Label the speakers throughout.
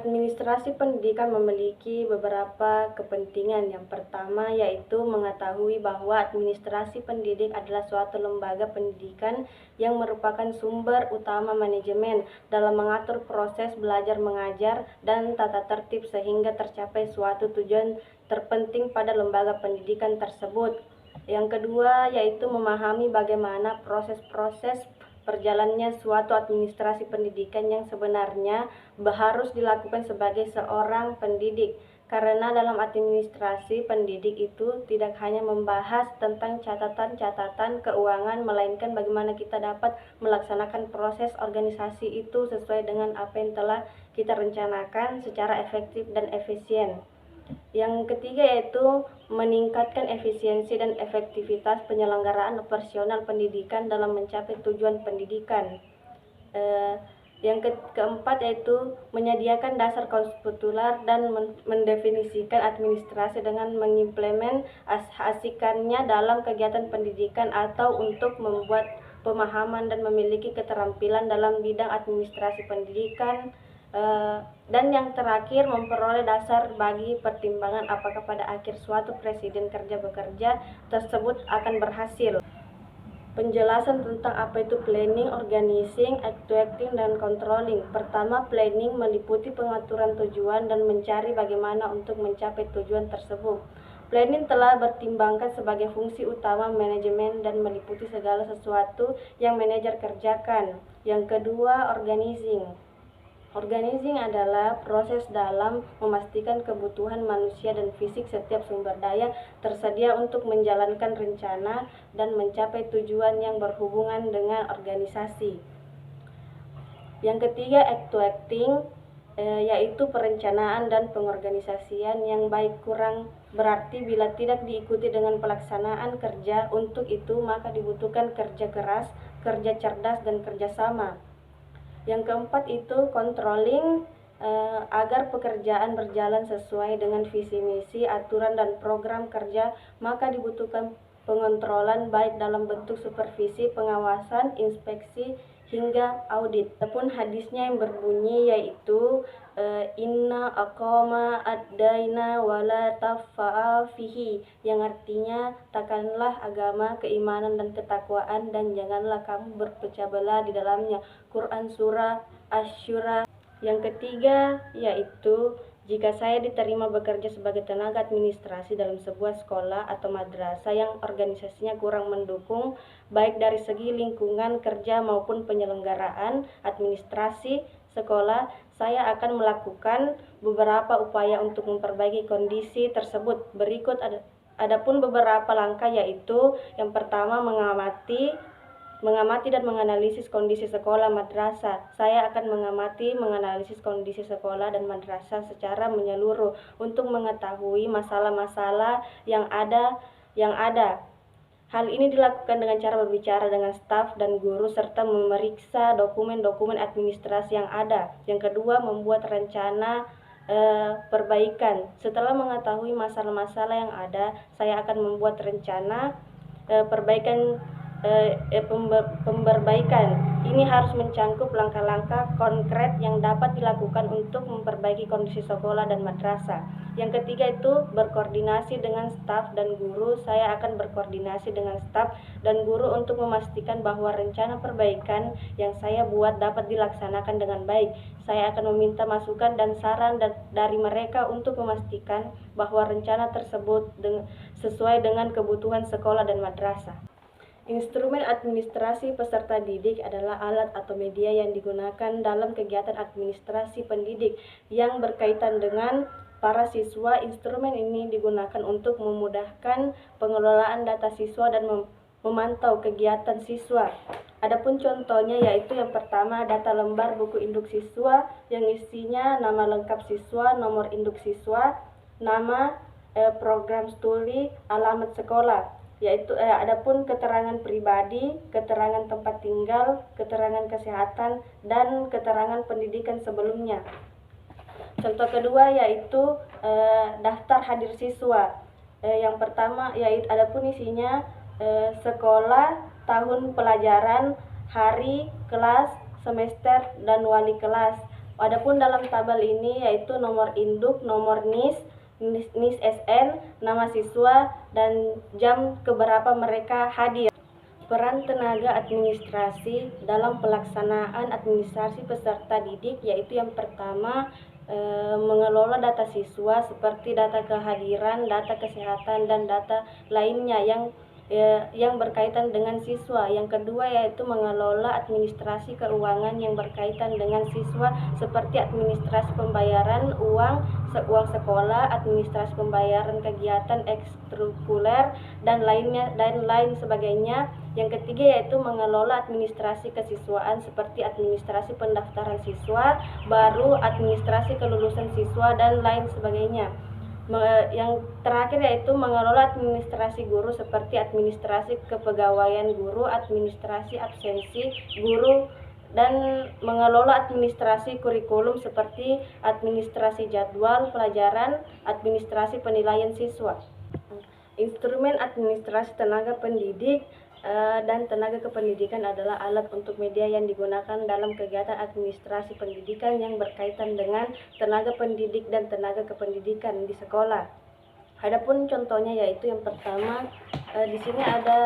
Speaker 1: Administrasi pendidikan memiliki beberapa kepentingan. Yang pertama yaitu mengetahui bahwa administrasi pendidik adalah suatu lembaga pendidikan yang merupakan sumber utama manajemen dalam mengatur proses belajar mengajar dan tata tertib sehingga tercapai suatu tujuan terpenting pada lembaga pendidikan tersebut. Yang kedua yaitu memahami bagaimana proses-proses perjalannya suatu administrasi pendidikan yang sebenarnya harus dilakukan sebagai seorang pendidik. Karena dalam administrasi pendidik itu tidak hanya membahas tentang catatan-catatan keuangan, melainkan bagaimana kita dapat melaksanakan proses organisasi itu sesuai dengan apa yang telah kita rencanakan secara efektif dan efisien. Yang ketiga yaitu meningkatkan efisiensi dan efektivitas penyelenggaraan operasional pendidikan dalam mencapai tujuan pendidikan. Yang keempat yaitu menyediakan dasar konseptual dan mendefinisikan administrasi dengan mengimplementasikannya dalam kegiatan pendidikan atau untuk membuat pemahaman dan memiliki keterampilan dalam bidang administrasi pendidikan. Dan yang terakhir memperoleh dasar bagi pertimbangan apakah pada akhir suatu presiden kerja bekerja tersebut akan berhasil. Penjelasan tentang apa itu planning, organizing, actuating, dan controlling. Pertama, planning meliputi pengaturan tujuan dan mencari bagaimana untuk mencapai tujuan tersebut. Planning telah bertimbangkan sebagai fungsi utama manajemen dan meliputi segala sesuatu yang manajer kerjakan. Yang kedua, organizing. Organizing adalah proses dalam memastikan kebutuhan manusia dan fisik setiap sumber daya tersedia untuk menjalankan rencana dan mencapai tujuan yang berhubungan dengan organisasi. Yang ketiga, actuating, yaitu perencanaan dan pengorganisasian yang baik kurang berarti bila tidak diikuti dengan pelaksanaan kerja. Untuk itu maka dibutuhkan kerja keras, kerja cerdas, dan kerjasama. Yang keempat itu controlling, agar pekerjaan berjalan sesuai dengan visi misi, aturan, dan program kerja, maka dibutuhkan pengontrolan baik dalam bentuk supervisi, pengawasan, inspeksi, hingga audit. Adapun hadisnya yang berbunyi yaitu inna aqama ad-daina wala tafa'a fihi, yang artinya takkanlah agama, keimanan, dan ketakwaan dan janganlah kamu berpecah belah di dalamnya. Quran Surah Asy-Syura. Yang ketiga yaitu jika saya diterima bekerja sebagai tenaga administrasi dalam sebuah sekolah atau madrasah yang organisasinya kurang mendukung, baik dari segi lingkungan kerja maupun penyelenggaraan administrasi sekolah, saya akan melakukan beberapa upaya untuk memperbaiki kondisi tersebut. Berikut adapun beberapa langkah yaitu yang pertama mengamati dan menganalisis kondisi sekolah madrasah. Saya akan menganalisis kondisi sekolah dan madrasah secara menyeluruh untuk mengetahui masalah-masalah yang ada. Hal ini dilakukan dengan cara berbicara dengan staf dan guru serta memeriksa dokumen-dokumen administrasi yang ada. Yang kedua, membuat rencana perbaikan. Setelah mengetahui masalah-masalah yang ada, saya akan membuat rencana perbaikan. Ini harus mencangkup langkah-langkah konkret yang dapat dilakukan untuk memperbaiki kondisi sekolah dan madrasah. Yang ketiga itu berkoordinasi dengan staf dan guru. Saya akan berkoordinasi dengan staf dan guru untuk memastikan bahwa rencana perbaikan yang saya buat dapat dilaksanakan dengan baik. Saya akan meminta masukan dan saran dari mereka untuk memastikan bahwa rencana tersebut sesuai dengan kebutuhan sekolah dan madrasah. Instrumen administrasi peserta didik adalah alat atau media yang digunakan dalam kegiatan administrasi pendidik yang berkaitan dengan para siswa. Instrumen ini digunakan untuk memudahkan pengelolaan data siswa dan memantau kegiatan siswa. Adapun contohnya yaitu yang pertama data lembar buku induk siswa yang isinya nama lengkap siswa, nomor induk siswa, nama, program studi, alamat sekolah. Adapun keterangan pribadi, keterangan tempat tinggal, keterangan kesehatan, dan keterangan pendidikan sebelumnya. Contoh kedua yaitu daftar hadir siswa. Yang pertama yaitu adapun isinya sekolah, tahun pelajaran, hari, kelas, semester, dan wali kelas. Adapun dalam tabel ini yaitu nomor induk, nomor NIS SN, nama siswa, dan jam keberapa mereka hadir. Peran tenaga administrasi dalam pelaksanaan administrasi peserta didik yaitu yang pertama, mengelola data siswa seperti data kehadiran, data kesehatan, dan data lainnya yang berkaitan dengan siswa. Yang kedua yaitu mengelola administrasi keuangan yang berkaitan dengan siswa seperti administrasi pembayaran uang sekolah, administrasi pembayaran kegiatan ekstrakurikuler, dan lain sebagainya. Yang ketiga yaitu mengelola administrasi kesiswaan seperti administrasi pendaftaran siswa baru, administrasi kelulusan siswa, dan lain sebagainya. Yang terakhir yaitu mengelola administrasi guru seperti administrasi kepegawaian guru, administrasi absensi guru, dan mengelola administrasi kurikulum seperti administrasi jadwal pelajaran, administrasi penilaian siswa. Instrumen administrasi tenaga pendidik dan tenaga kependidikan adalah alat untuk media yang digunakan dalam kegiatan administrasi pendidikan yang berkaitan dengan tenaga pendidik dan tenaga kependidikan di sekolah. Adapun contohnya yaitu yang pertama, di sini ada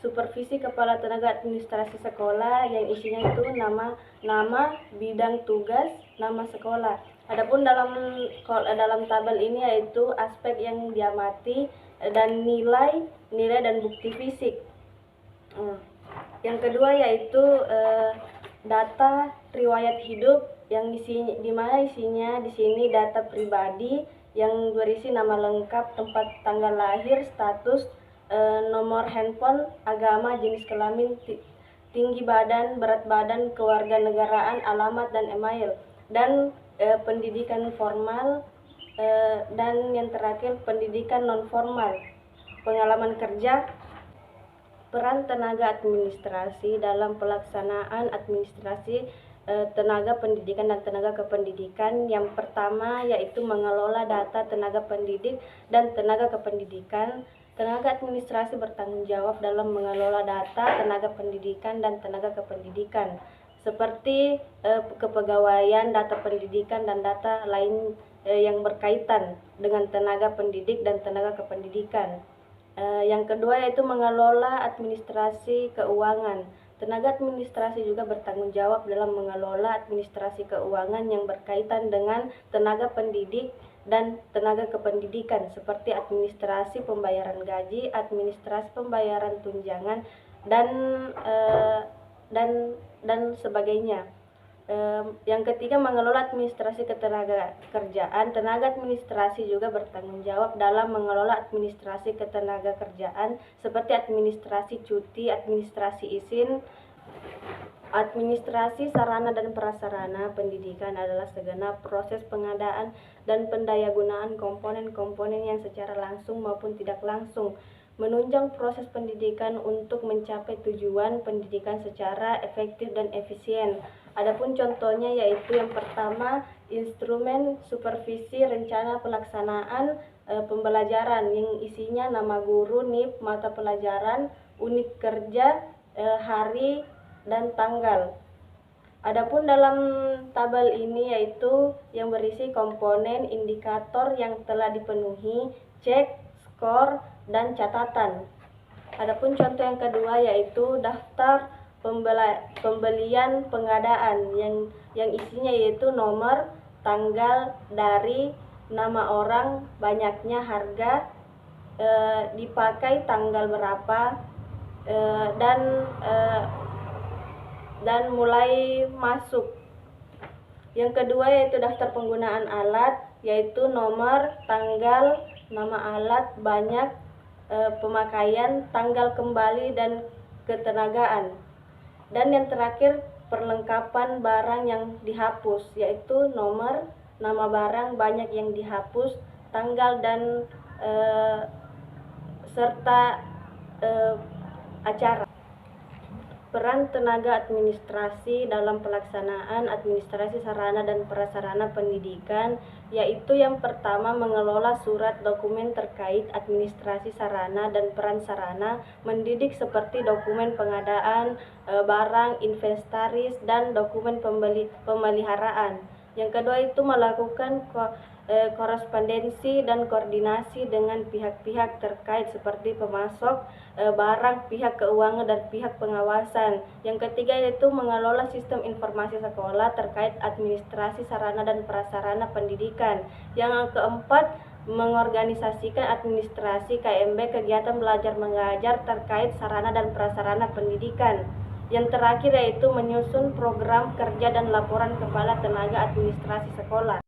Speaker 1: supervisi kepala tenaga administrasi sekolah yang isinya itu nama, bidang tugas, nama sekolah. Adapun dalam tabel ini yaitu aspek yang diamati dan nilai dan bukti fisik. Yang kedua yaitu data riwayat hidup yang dimana isinya di sini data pribadi yang berisi nama lengkap, tempat tanggal lahir, status, nomor handphone, agama, jenis kelamin, tinggi badan, berat badan, kewarganegaraan, alamat, dan email, dan pendidikan formal, dan yang terakhir pendidikan non formal. Pengalaman kerja. Peran tenaga administrasi dalam pelaksanaan administrasi tenaga pendidikan dan tenaga kependidikan. Yang pertama yaitu mengelola data tenaga pendidik dan tenaga kependidikan. Tenaga administrasi bertanggung jawab dalam mengelola data tenaga pendidikan dan tenaga kependidikan seperti kepegawaian, data pendidikan, dan data lain yang berkaitan dengan tenaga pendidik dan tenaga kependidikan. Yang kedua yaitu mengelola administrasi keuangan. Tenaga administrasi juga bertanggung jawab dalam mengelola administrasi keuangan yang berkaitan dengan tenaga pendidik dan tenaga kependidikan seperti administrasi pembayaran gaji, administrasi pembayaran tunjangan, dan sebagainya. Yang ketiga mengelola administrasi ketenaga kerjaan. Tenaga administrasi juga bertanggung jawab dalam mengelola administrasi ketenaga kerjaan seperti administrasi cuti, administrasi izin. Administrasi sarana dan prasarana pendidikan adalah segenap proses pengadaan dan pendayagunaan komponen-komponen yang secara langsung maupun tidak langsung menunjang proses pendidikan untuk mencapai tujuan pendidikan secara efektif dan efisien. Adapun contohnya yaitu yang pertama, instrumen supervisi rencana pelaksanaan pembelajaran yang isinya nama guru, NIP, mata pelajaran, unit kerja, hari, dan tanggal. Adapun dalam tabel ini yaitu yang berisi komponen indikator yang telah dipenuhi, cek, skor, dan catatan. Adapun contoh yang kedua yaitu daftar pembelian pengadaan yang isinya yaitu nomor, tanggal, dari, nama orang, banyaknya, harga, dipakai tanggal berapa, dan mulai masuk. Yang kedua yaitu daftar penggunaan alat yaitu nomor, tanggal, nama alat, banyak, pemakaian, tanggal kembali, dan ketenagaan. Dan yang terakhir perlengkapan barang yang dihapus yaitu nomor, nama barang, banyak yang dihapus, tanggal, dan serta acara. Peran tenaga administrasi dalam pelaksanaan administrasi sarana dan prasarana pendidikan, yaitu yang pertama mengelola surat dokumen terkait administrasi sarana dan prasarana mendidik seperti dokumen pengadaan barang, inventaris, dan dokumen pemeliharaan. Yang kedua itu melakukan korespondensi dan koordinasi dengan pihak-pihak terkait seperti pemasok barang, pihak keuangan, dan pihak pengawasan. Yang ketiga yaitu mengelola sistem informasi sekolah terkait administrasi sarana dan prasarana pendidikan. Yang keempat, mengorganisasikan administrasi KMB kegiatan belajar mengajar terkait sarana dan prasarana pendidikan. Yang terakhir yaitu menyusun program kerja dan laporan kepala tenaga administrasi sekolah.